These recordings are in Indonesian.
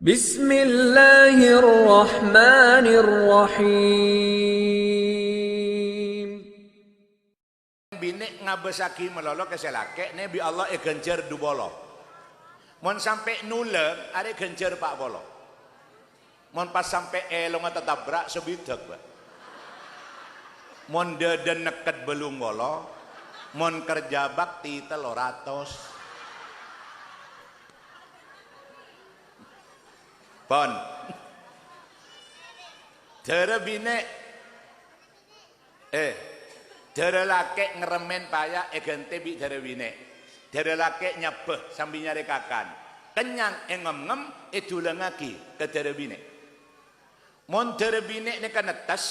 Bismillahirrahmanirrahim. Binek ngabesaki melolo keselake nebi Allah genjer du bolo. Mon sampai nule ada genjer pak bolo. Mon pas sampai elong tetabrak sebidak pak. Mon deden neket belum bolo. Mon kerja bakti teloratos. Pon. Dere binek. Dere lake ngeremen paya egente bi dere binek. Dere lake nyebeh sambil nyari kakan. Kenyang ngem-ngem iduleng lagi ke dere binek. Mon dere binek ne kan netes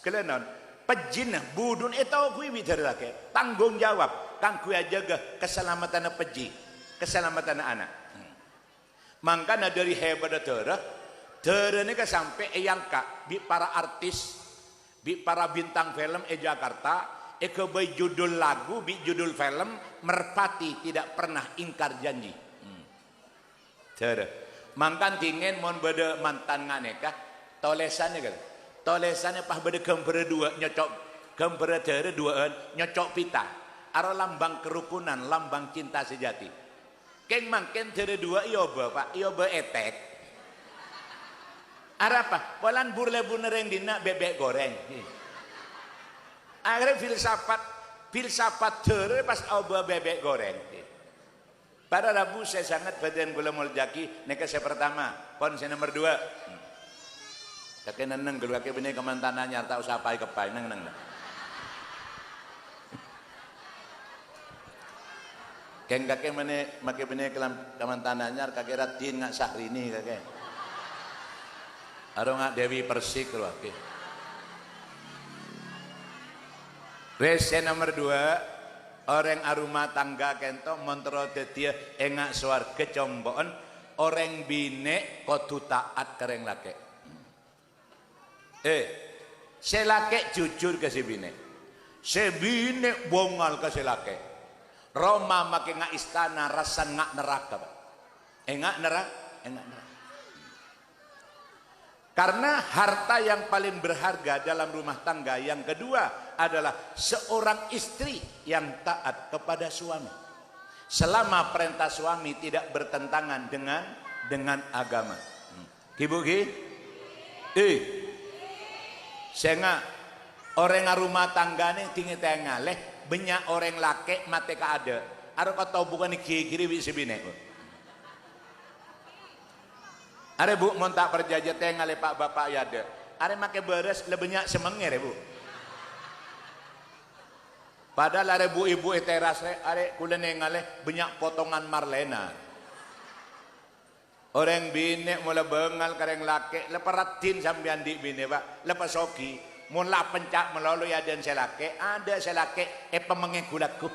kelenon pejin budun etau kui bi dere lake. Tanggung jawab kang kui jaga keselamatan peji, keselamatan anak. Mangkana dari hebat dere ini ke sampai yang kak bi para artis, bi para bintang film Jakarta, ke by judul lagu, bi judul film merpati tidak pernah ingkar janji. Dere, mangkan tingin mon bede mantan nganeka, tolesannya kan, tolesannya pah bede gambar dua nyocok, gambar dere duaan nyocok pita, aro lambang kerukunan, lambang cinta sejati. Keng mangken dere dua iyoba pak, iyoba etek. Ara apa? Polan burle bunereng dina bebek goreng. Akhirnya filsafat dere pas oba bebek goreng. Pada Rabu saya sangat badan gula muljaki neka saya pertama, pon saya nomor 2. Kakek neneng gelu kakek benih kemantananya tak usah pai kepai neng. Keng kakek mana makai benih kemantananya kakek ratin ngak Sahrini kakek. Aro ngak Dewi Persik loh kakek. Rese nomor 2 orang aruma tangga kento montro detia engak swarga combon orang bine kodu taat kereng lake. Selake jujur ke si bine. Si bine bongal ke si lake. Roma makin ngak istana rasan ngak neraka. Engak neraka. Karena harta yang paling berharga dalam rumah tangga yang kedua adalah seorang istri yang taat kepada suami. Selama perintah suami tidak bertentangan dengan agama. Ibu ki? Senga orang rumah tangga nih tinggi tengaleh. Banyak orang laki mati ka ada. Ada kata bukan kiri bisa bine. Ada bu mau tak perjaja tengah le pak bapak ya ada. Ada make beres le banyak semengir bu. Padahal ada bu ibu teras ada kulen ngale banyak potongan marlena. Orang bine mula bengal kareng laki le peratin sambian di bine pak le pasoki. Mula pencak melalui adan selake ada selake pemengegulaku